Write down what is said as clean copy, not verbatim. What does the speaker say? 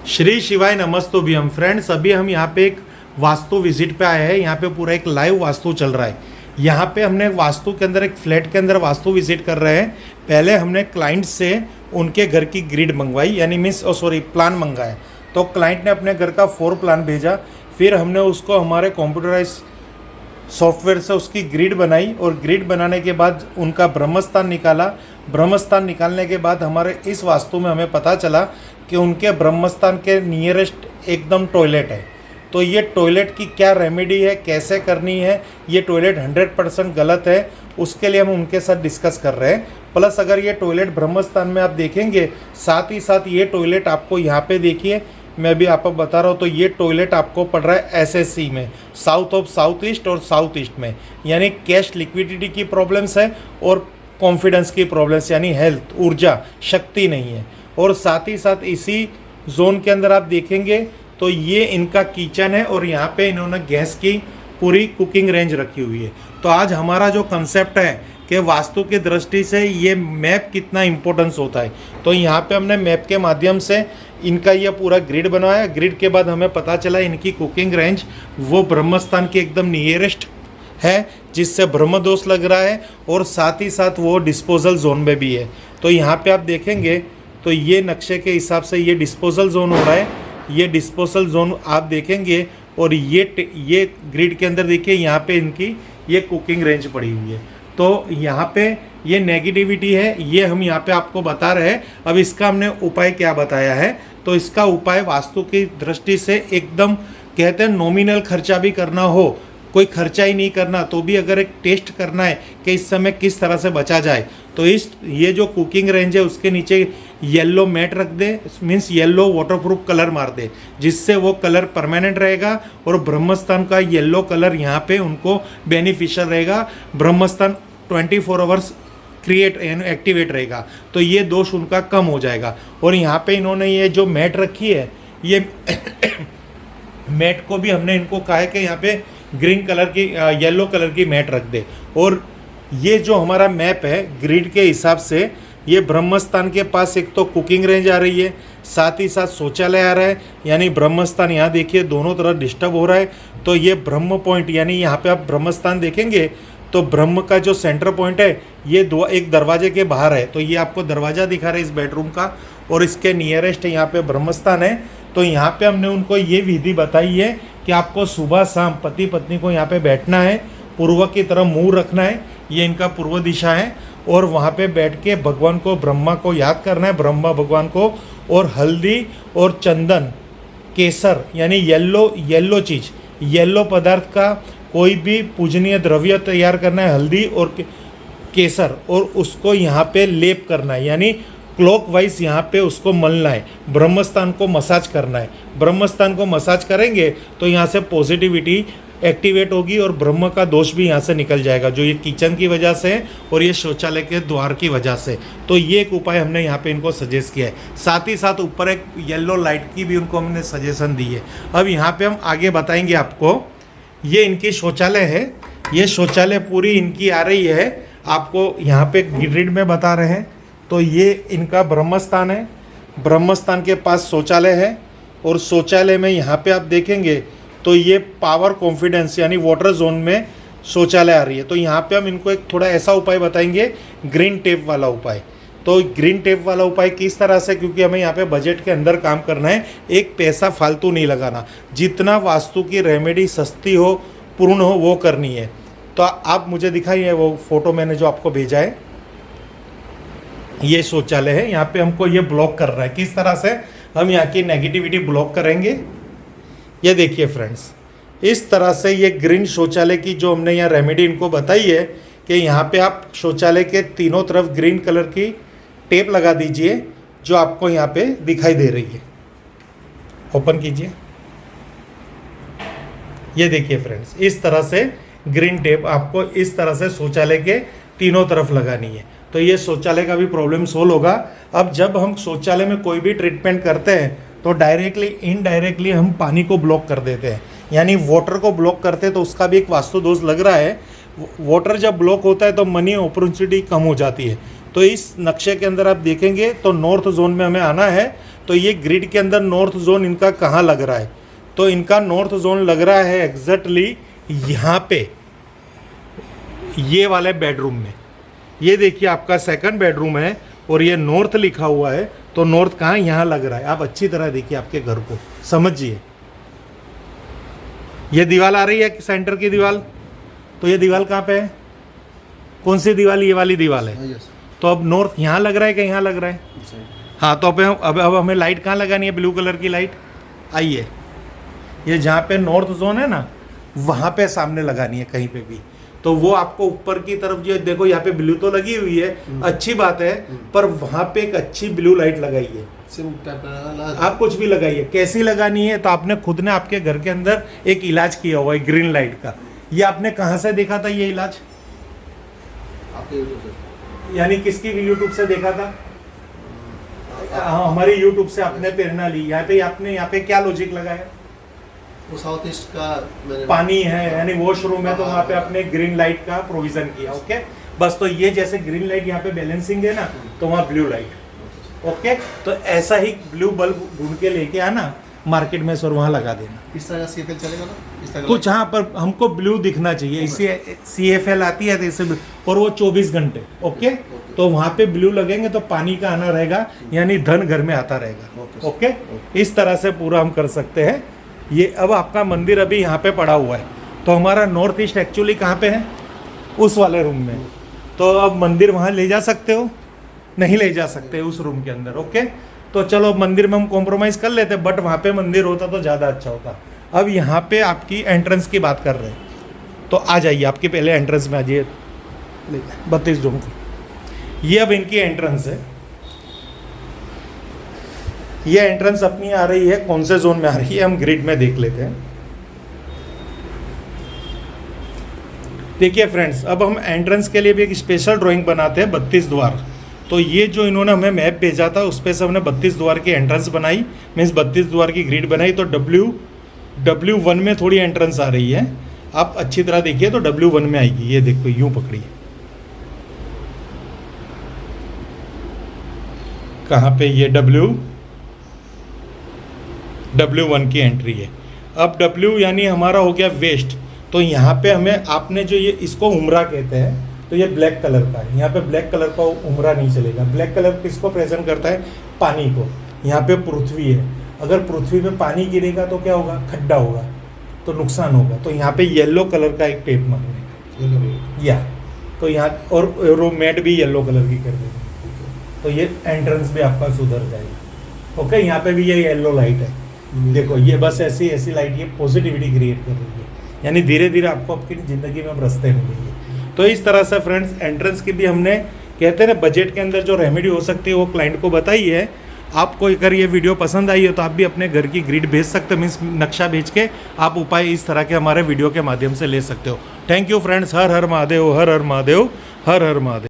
श्री शिवाय नमस्तुभ्यम फ्रेंड्स। अभी हम यहाँ पे एक वास्तु विजिट पे आए हैं। यहाँ पे पूरा एक लाइव वास्तु चल रहा है। यहाँ पे हमने वास्तु के अंदर एक फ्लैट के अंदर वास्तु विजिट कर रहे हैं। पहले हमने क्लाइंट से उनके घर की ग्रिड मंगवाई, यानी प्लान मंगाया। तो क्लाइंट ने अपने घर का 4 प्लान भेजा, फिर हमने उसको हमारे कंप्यूटराइज सॉफ्टवेयर से उसकी ग्रिड बनाई और ग्रिड बनाने के बाद उनका ब्रह्मस्थान निकाला। ब्रह्मस्थान निकालने के बाद हमारे इस वास्तु में हमें पता चला कि उनके ब्रह्मस्थान के नियरेस्ट एकदम टॉयलेट है। तो ये टॉयलेट की क्या रेमेडी है, कैसे करनी है, ये टॉयलेट 100% गलत है, उसके लिए हम उनके साथ डिस्कस कर रहे हैं। प्लस अगर ये टॉयलेट ब्रह्मस्थान में आप देखेंगे, साथ ही साथ ये टॉयलेट आपको यहाँ पे देखिए, मैं भी आपको बता रहा हूँ, तो ये टॉयलेट आपको पड़ रहा है एसएससी में, साउथ ऑफ साउथ ईस्ट और साउथ ईस्ट में। यानी कैश लिक्विडिटी की प्रॉब्लम्स है और कॉन्फिडेंस की प्रॉब्लम्स, यानी हेल्थ, ऊर्जा, शक्ति नहीं है। और साथ ही साथ इसी जोन के अंदर आप देखेंगे तो ये इनका किचन है और यहाँ पे इन्होंने गैस की पूरी कुकिंग रेंज रखी हुई है। तो आज हमारा जो कंसेप्ट है कि वास्तु की दृष्टि से ये मैप कितना इम्पोर्टेंस होता है, तो यहाँ पे हमने मैप के माध्यम से इनका ये पूरा ग्रिड बनाया। ग्रिड के बाद हमें पता चला इनकी कुकिंग रेंज वो ब्रह्मस्थान के एकदम नियरेस्ट है, जिससे ब्रह्म दोष लग रहा है, और साथ ही साथ वो डिस्पोजल जोन में भी है। तो यहाँ पे आप देखेंगे तो ये नक्शे के हिसाब से ये डिस्पोजल जोन हो रहा है, ये डिस्पोजल जोन आप देखेंगे। और ये ग्रिड के अंदर देखिए यहाँ पे इनकी ये कुकिंग रेंज पड़ी हुई है। तो यहाँ पे ये नेगेटिविटी है, ये हम यहाँ पे आपको बता रहे हैं। अब इसका हमने उपाय क्या बताया है, तो इसका उपाय वास्तु की दृष्टि से एकदम कहते हैं नॉमिनल खर्चा भी करना हो, कोई खर्चा ही नहीं करना, तो भी अगर एक टेस्ट करना है कि इस समय किस तरह से बचा जाए, तो ये जो कुकिंग रेंज है उसके नीचे येलो मैट रख दे, मीन्स येलो वाटरप्रूफ कलर मार दे, जिससे वो कलर परमानेंट रहेगा और ब्रह्मस्थान का येलो कलर यहाँ पे उनको बेनिफिशियल रहेगा। ब्रह्मस्थान 24 आवर्स एक्टिवेट रहेगा, तो ये दोष उनका कम हो जाएगा। और यहाँ पे इन्होंने ये जो मैट रखी है, ये मैट को भी हमने इनको कहा है कि यहाँ पे ग्रीन कलर की येलो कलर की मैट रख दे। और ये जो हमारा मैप है ग्रिड के हिसाब से, ये ब्रह्मस्थान के पास एक तो कुकिंग रेंज आ रही है, साथ ही साथ शौचालय आ रहा है, यानी ब्रह्मस्थान यहाँ देखिए दोनों तरफ डिस्टर्ब हो रहा है। तो ये ब्रह्म पॉइंट, यानी यहाँ पे आप ब्रह्मस्थान देखेंगे तो ब्रह्म का जो सेंटर पॉइंट है ये एक दरवाजे के बाहर है। तो ये आपको दरवाज़ा दिखा रहा है इस बेडरूम का, और इसके नियरेस्ट यहाँ पे ब्रह्मस्थान है। तो यहाँ पे हमने उनको ये विधि बताई है कि आपको सुबह शाम पति पत्नी को यहाँ पे बैठना है, पूर्व की तरफ मुंह रखना है, ये इनका पूर्व दिशा है, और वहाँ पे बैठ के भगवान को, ब्रह्मा को याद करना है, ब्रह्मा भगवान को, और हल्दी और चंदन, केसर, यानी येलो चीज़, येलो पदार्थ का कोई भी पूजनीय द्रव्य तैयार करना है, हल्दी और केसर, और उसको यहाँ पे लेप करना है, यानी क्लॉकवाइज यहाँ पे उसको मलना है, ब्रह्मस्थान को मसाज करना है। ब्रह्मस्थान को मसाज करेंगे तो यहाँ से पॉजिटिविटी एक्टिवेट होगी और ब्रह्म का दोष भी यहाँ से निकल जाएगा, जो ये किचन की वजह से है और ये शौचालय के द्वार की वजह से। तो ये एक उपाय हमने यहाँ पे इनको सजेस्ट किया है। साथ ही साथ ऊपर एक येलो लाइट की भी उनको हमने सजेशन दी है। अब यहाँ पे हम आगे बताएंगे आपको, ये इनकी शौचालय है, ये शौचालय पूरी इनकी आ रही है, आपको यहाँ पे ग्रिड में बता रहे हैं। तो ये इनका ब्रह्मस्थान है, ब्रह्मस्थान के पास शौचालय है, और शौचालय में यहाँ पे आप देखेंगे तो ये पावर कॉन्फिडेंस यानी वाटर जोन में शौचालय आ रही है। तो यहाँ पे हम इनको एक थोड़ा ऐसा उपाय बताएंगे, ग्रीन टेप वाला उपाय। तो ग्रीन टेप वाला उपाय किस तरह से, क्योंकि हमें यहाँ पे बजट के अंदर काम करना है, एक पैसा फालतू नहीं लगाना, जितना वास्तु की रेमेडी सस्ती हो, पूर्ण हो, वो करनी है। तो आप मुझे दिखाइए वो फोटो मैंने जो आपको भेजा है, ये शौचालय है, यहाँ पे हमको ये ब्लॉक कर रहा है। किस तरह से हम यहाँ की नेगेटिविटी ब्लॉक करेंगे, ये देखिए फ्रेंड्स, इस तरह से ये ग्रीन शौचालय की जो हमने यहाँ रेमेडी इनको बताई है कि यहाँ पे आप शौचालय के तीनों तरफ ग्रीन कलर की टेप लगा दीजिए, जो आपको यहाँ पे दिखाई दे रही है। ओपन कीजिए, ये देखिए फ्रेंड्स, इस तरह से ग्रीन टेप आपको इस तरह से शौचालय के तीनों तरफ लगानी है। तो ये शौचालय का भी प्रॉब्लम सोल्व होगा। अब जब हम शौचालय में कोई भी ट्रीटमेंट करते हैं तो डायरेक्टली इनडायरेक्टली हम पानी को ब्लॉक कर देते हैं, यानी वाटर को ब्लॉक करते हैं, तो उसका भी एक वास्तु दोष लग रहा है। वाटर जब ब्लॉक होता है तो मनी अपॉर्चुनिटी कम हो जाती है। तो इस नक्शे के अंदर आप देखेंगे तो नॉर्थ जोन में हमें आना है, तो ये ग्रिड के अंदर नॉर्थ जोन इनका कहाँ लग रहा है, तो इनका नॉर्थ जोन लग रहा है एग्जैक्टली यहाँ पे, ये वाले बेडरूम में। ये देखिए आपका सेकंड बेडरूम है और ये नॉर्थ लिखा हुआ है, तो नॉर्थ कहाँ, यहाँ लग रहा है। आप अच्छी तरह देखिए आपके घर को, समझिए। ये दीवार आ रही है सेंटर की दीवार, तो ये दीवार कहाँ पे है, कौन सी दीवार, ये वाली दीवार है। तो अब नॉर्थ यहाँ लग रहा है कि यहाँ लग रहा है, हाँ। तो अब हमें लाइट कहाँ लगानी है, ब्लू कलर की लाइट। आइए, ये जहाँ पे नॉर्थ जोन है ना, वहाँ पे सामने लगानी है कहीं पे भी। तो वो आपको ऊपर की तरफ जो देखो, यहाँ पे ब्लू तो लगी हुई है, अच्छी बात है, पर वहाँ पे एक अच्छी ब्लू लाइट लगाइए। आप कुछ भी लगाइए, कैसी लगानी है तो आपने खुद ने आपके घर के अंदर एक इलाज किया हुआ है ग्रीन लाइट का। ये आपने कहाँ से देखा था ये इलाज, यानी किसकी यूट्यूब से देखा था? हाँ, हमारी यूट्यूब से आपने प्रेरणा ली। यहाँ पे आपने यहाँ पे क्या लॉजिक लगाया, वो साउथ ईस्ट का पानी है यानी वॉशरूम है, तो वहाँ पे आपने ग्रीन लाइट का प्रोविजन किया। ओके, बस। तो ये जैसे ग्रीन लाइट यहाँ पे बैलेंसिंग है ना, तो वहाँ ब्लू लाइट। ओके, तो ऐसा ही ब्लू बल्ब ढूंढ के लेके आना मार्केट में और वहाँ लगा देना। इस तरह का CFL चलेगा ना, इस तरह कुछ हाँ, पर हमको ब्लू दिखना चाहिए, इससे CFL आती है, तो इससे और वो 24 घंटे। ओके, तो वहाँ पे ब्लू लगेंगे तो पानी का आना रहेगा, यानी धन घर में आता रहेगा। ओके, इस तरह से पूरा हम कर सकते हैं ये। अब आपका मंदिर अभी यहाँ पे पड़ा हुआ है, तो हमारा नॉर्थ ईस्ट एक्चुअली कहाँ पे है, उस वाले रूम में। तो अब मंदिर वहाँ ले जा सकते हो, नहीं ले जा सकते उस रूम के अंदर। ओके, तो चलो मंदिर में हम कॉम्प्रोमाइज़ कर लेते, बट वहाँ पे मंदिर होता तो ज़्यादा अच्छा होता। अब यहाँ पे आपकी एंट्रेंस की बात कर रहे हैं, तो आ जाइए, आपकी पहले एंट्रेंस में आ जाइए 32 रूम की। ये अब इनकी एंट्रेंस है। ये एंट्रेंस अपनी आ रही है, कौन से जोन में आ रही है हम ग्रिड में देख लेते हैं। देखिए फ्रेंड्स, अब हम एंट्रेंस के लिए भी एक स्पेशल ड्राइंग बनाते हैं, 32 द्वार। तो ये जो इन्होंने हमें मैप भेजा था उस पर से हमने 32 द्वार की एंट्रेंस बनाई, मीन्स 32 द्वार की ग्रिड बनाई। तो W1 में थोड़ी एंट्रेंस आ रही है, आप अच्छी तरह देखिए तो W1 में आएगी। ये देखो, यूं पकड़िए, कहाँ पे, ये W1 की एंट्री है। अब W यानी हमारा हो गया वेस्ट, तो यहाँ पे हमें आपने जो ये इसको उमरा कहते हैं, तो ये ब्लैक कलर का है। यहाँ पे ब्लैक कलर का उमरा नहीं चलेगा। ब्लैक कलर किसको प्रेजेंट करता है, पानी को। यहाँ पे पृथ्वी है, अगर पृथ्वी पे पानी गिरेगा तो क्या होगा, खड्डा होगा, तो नुकसान होगा। तो यहाँ पे येलो कलर का एक टेप मारने या, तो यहाँ और मैट भी येलो कलर की कर देंगे, तो ये एंट्रेंस भी आपका सुधर जाएगा। ओके, यहाँ पे भी ये येलो लाइट है, देखो ये बस ऐसी लाइट, ये पॉजिटिविटी क्रिएट कर रही है, यानी धीरे धीरे आपको आपकी ज़िंदगी में अब रास्ते मिलेंगे। तो इस तरह से फ्रेंड्स, एंट्रेंस की भी हमने कहते हैं ना बजट के अंदर जो रेमेडी हो सकती है वो क्लाइंट को बताई है। आपको अगर ये वीडियो पसंद आई है तो आप भी अपने घर की ग्रिड भेज सकते हो, मीन्स नक्शा भेज के आप उपाय इस तरह के हमारे वीडियो के माध्यम से ले सकते हो। Thank you friends, her her Mahadev, her her Mahadev, her her Mahadev.